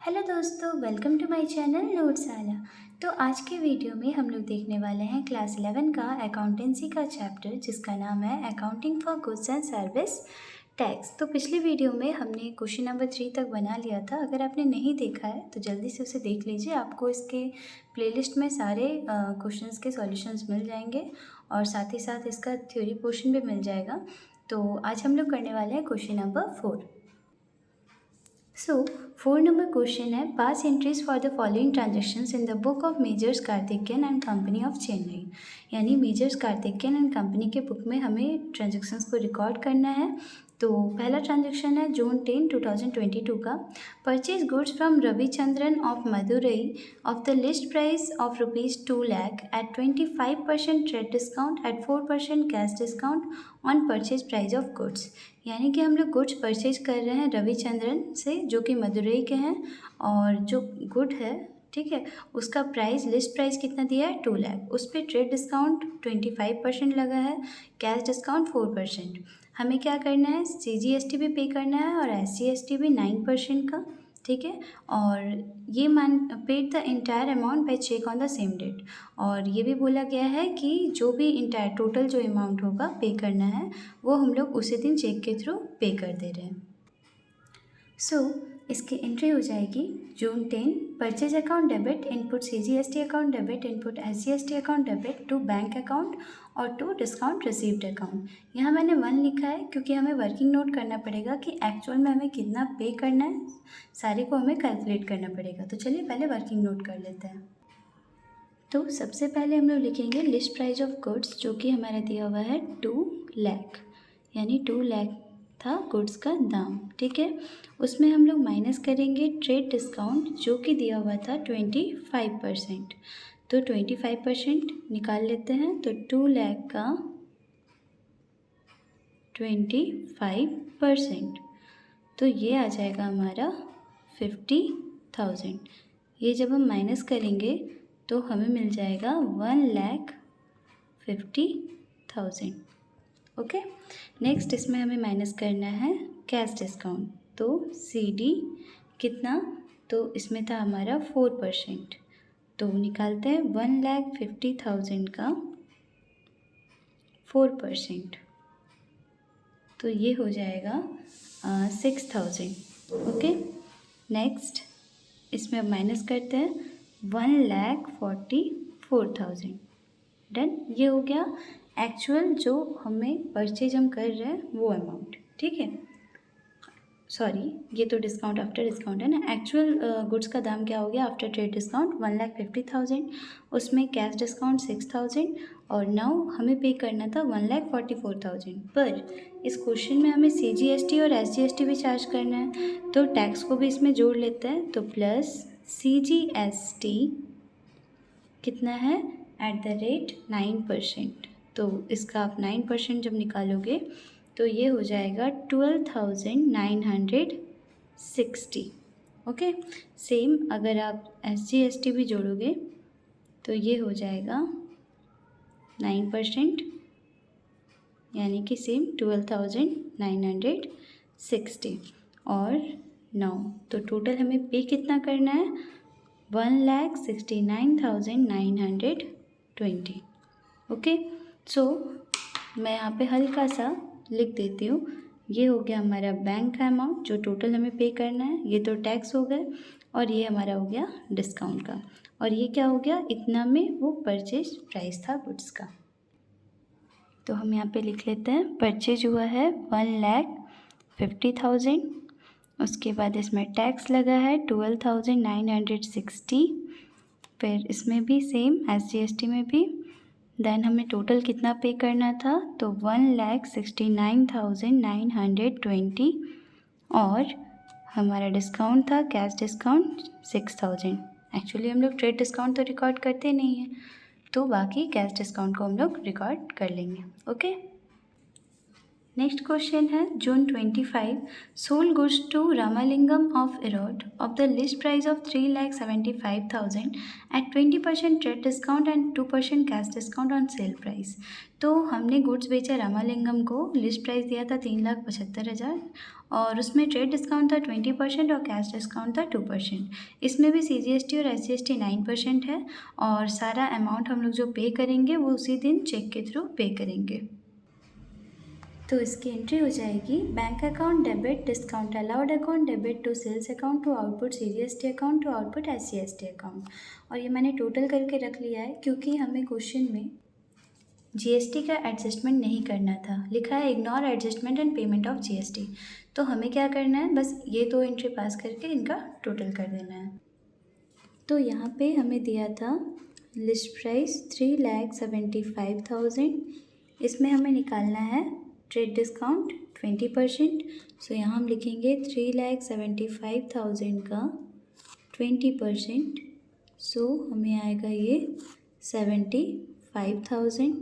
Hello दोस्तों, welcome to my channel नोट्सआला। तो आज के वीडियो में हम लोग देखने वाले हैं क्लास 11 का अकाउंटेंसी का चैप्टर जिसका नाम है accounting for goods and service tax. तो पिछले वीडियो में हमने क्वेश्चन नंबर 3 तक बना लिया था। अगर आपने नहीं देखा है तो जल्दी से उसे देख लीजिए। आपको इसके प्लेलिस्ट में सारे क्वेश्चंस के सॉल्यूशंस मिल जाएंगे और साथ ही साथ इसका थ्योरी पोर्शन भी मिल जाएगा। तो आज हम लोग करने वाले हैं question number 4। So, 4 number question है pass entries for the following transactions in the book of Majors Karthikeyan and Company of Chennai। यानी मेजर्स कार्तिकेयन एंड कंपनी के बुक में हमें ट्रांजेक्शन्स को रिकॉर्ड करना है। तो पहला ट्रांजेक्शन है जून 10, 2022 का। Purchase goods from Ravichandran of Madurai of the list price of ₹2 lakh at 25% trade discount at 4% cash discount on purchase price of goods. यानी कि हम लोग गुड्स परचेज कर रहे हैं रविचंद्रन से जो कि मदुरई के हैं, और जो गुड है ठीक है उसका प्राइस लिस्ट प्राइस कितना दिया है 2 लाख। उस पर ट्रेड डिस्काउंट 25% लगा है, कैश डिस्काउंट 4%। हमें क्या करना है, CGST भी पे करना है और SGST भी 9% का, ठीक है। और ये paid the entire amount by cheque on the same date. और ये भी बोला गया है कि जो भी इंटायर टोटल जो अमाउंट होगा पे करना है वो हम लोग उसी दिन चेक के थ्रू पे कर दे रहे हैं। इसकी एंट्री हो जाएगी June 10 purchase account debit input CGST account debit input SGST account debit to bank account और टू डिस्काउंट रिसीव्ड अकाउंट। यहाँ मैंने 1 लिखा है क्योंकि हमें वर्किंग नोट करना पड़ेगा कि एक्चुअल में हमें कितना पे करना है, सारे को हमें कैलकुलेट करना पड़ेगा। तो चलिए पहले वर्किंग नोट कर लेते हैं। तो सबसे पहले हम लोग लिखेंगे लिस्ट प्राइस ऑफ गुड्स जो कि हमारा दिया हुआ है 2 लाख, यानी 2 लाख था गुड्स का दाम, ठीक है। उसमें हम लोग माइनस करेंगे ट्रेड डिस्काउंट जो कि दिया हुआ था 25%। तो 25% निकाल लेते हैं। तो 2 लाख का 25%, तो ये आ जाएगा हमारा 50,000। ये जब हम माइनस करेंगे तो हमें मिल जाएगा 1,50,000। ओके, नेक्स्ट इसमें हमें माइनस करना है कैश डिस्काउंट। तो CD कितना, तो इसमें था हमारा 4%। तो निकालते हैं 1,50,000 का 4%, तो ये हो जाएगा 6,000। ओके, नेक्स्ट इसमें अब माइनस करते हैं 1,44,000। डन, ये हो गया एक्चुअल जो हमें परचेज हम कर रहे हैं वो अमाउंट, ठीक है। सॉरी, ये तो डिस्काउंट आफ्टर डिस्काउंट है ना। एक्चुअल गुड्स का दाम क्या हो गया आफ्टर ट्रेड डिस्काउंट 1,50,000, उसमें कैश डिस्काउंट 6,000 और नाउ हमें पे करना था 1,44,000। पर इस क्वेश्चन में हमें CGST और SGST भी चार्ज करना है, तो टैक्स को भी इसमें जोड़ लेते हैं। तो प्लस CGST कितना है एट द रेट 9%। तो इसका आप 9% जब निकालोगे तो ये हो जाएगा 12,960। ओके, सेम अगर आप SGST भी जोड़ोगे तो ये हो जाएगा 9%, यानी कि सेम 12,960 और 9। तो टोटल हमें पे कितना करना है 1,69,920। ओके, सो मैं यहाँ पे हल्का सा लिख देती हूँ। ये हो गया हमारा बैंक का अमाउंट जो टोटल हमें पे करना है, ये तो टैक्स हो गए, और ये हमारा हो गया डिस्काउंट का, और ये क्या हो गया इतना में वो परचेज प्राइस था गुड्स का। तो हम यहाँ पे लिख लेते हैं परचेज हुआ है 1,50,000, उसके बाद इसमें टैक्स लगा है 12,960, फिर इसमें भी सेम SGST में भी। देन हमें टोटल कितना पे करना था, तो 1,69,920 और हमारा डिस्काउंट था कैश डिस्काउंट 6,000। एक्चुअली हम लोग ट्रेड डिस्काउंट तो रिकॉर्ड करते नहीं हैं, तो बाकी कैश डिस्काउंट को हम लोग रिकॉर्ड कर लेंगे। ओके, नेक्स्ट क्वेश्चन है June 25 sold goods to Ramalingam of Erode of the list price of 3,75,000 at 20% trade discount and 2% cash discount on sale price. तो हमने गुड्स बेचा रामालिंगम को, लिस्ट प्राइस दिया था 3,75,000 और उसमें ट्रेड डिस्काउंट था 20% और कैश डिस्काउंट था 2%। इसमें भी CGST और SGST 9% है और सारा अमाउंट हम लोग जो पे करेंगे वो उसी दिन चेक के थ्रू पे करेंगे। तो इसकी एंट्री हो जाएगी bank account debit discount allowed account debit to sales account to output CGST account to output SGST account. और ये मैंने टोटल करके रख लिया है क्योंकि हमें क्वेश्चन में GST का एडजस्टमेंट नहीं करना था। लिखा है ignore adjustment and payment of GST। तो हमें क्या करना है, बस ये दो एंट्री पास करके इनका टोटल कर देना है। तो यहाँ पे हमें दिया था लिस्ट प्राइस 3,75,000। इसमें हमें निकालना है ट्रेड डिस्काउंट 20%। सो यहाँ हम लिखेंगे 3,75,000 का 20%। सो हमें आएगा ये 75,000।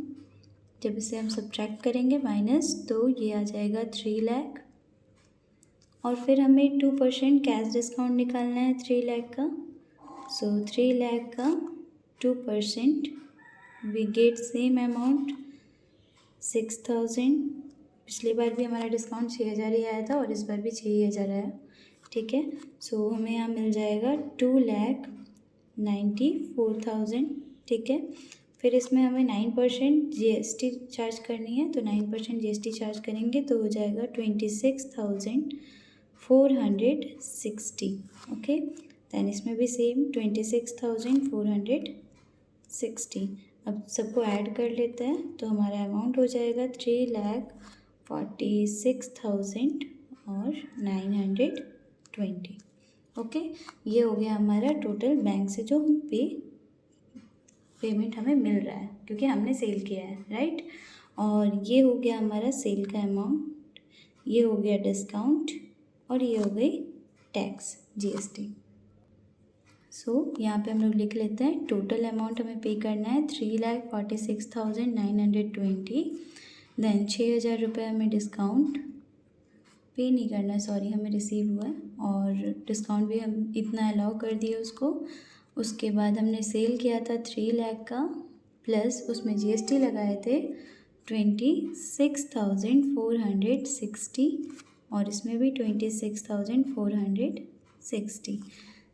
जब इसे हम सब्ट्रैक्ट करेंगे माइनस, तो ये आ जाएगा 3 लाख। और फिर हमें 2% कैश डिस्काउंट निकालना है 3 लाख का। सो 3 लाख का 2% वी गेट सेम अमाउंट 6,000। पिछली बार भी हमारा डिस्काउंट 6,000 ही आया था और इस बार भी 6,000 आया, ठीक है। सो हमें यहाँ मिल जाएगा 2,94,000, ठीक है। फिर इसमें हमें 9% GST चार्ज करनी है, तो 9% GST चार्ज करेंगे तो हो जाएगा 26,460, ओके। दैन इसमें भी सेम 26,460। अब सबको ऐड कर लेते हैं तो हमारा अमाउंट हो जाएगा 3,46,000 और 920, ओके। ये हो गया हमारा टोटल बैंक से जो पेमेंट हमें मिल रहा है क्योंकि हमने सेल किया है, राइट। और ये हो गया हमारा सेल का अमाउंट, ये हो गया डिस्काउंट और ये हो गई टैक्स GST। सो यहाँ पे हम लोग लिख लेते हैं टोटल अमाउंट हमें पे करना है 3,46,920। देन 6,000 रुपये हमें डिस्काउंट पे नहीं करना, सॉरी, हमें रिसीव हुआ है और डिस्काउंट भी हम इतना अलाउ कर दिए उसको। उसके बाद हमने सेल किया था 3 लाख का, प्लस उसमें GST लगाए थे 26,460 और इसमें भी 26,460।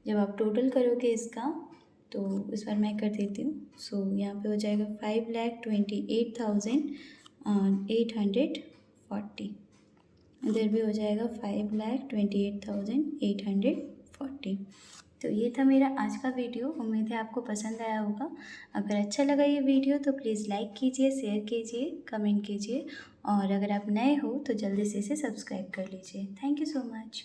जब आप टोटल करोगे इसका तो इस बार मैं कर देती हूँ। सो यहाँ पे हो जाएगा 5,28,840। इधर भी हो जाएगा 5,28,840। तो ये था मेरा आज का वीडियो। उम्मीद है आपको पसंद आया होगा। अगर अच्छा लगा ये वीडियो तो प्लीज़ लाइक कीजिए, शेयर कीजिए, कमेंट कीजिए और अगर आप नए हो तो जल्दी से इसे सब्सक्राइब कर लीजिए। Thank you so much.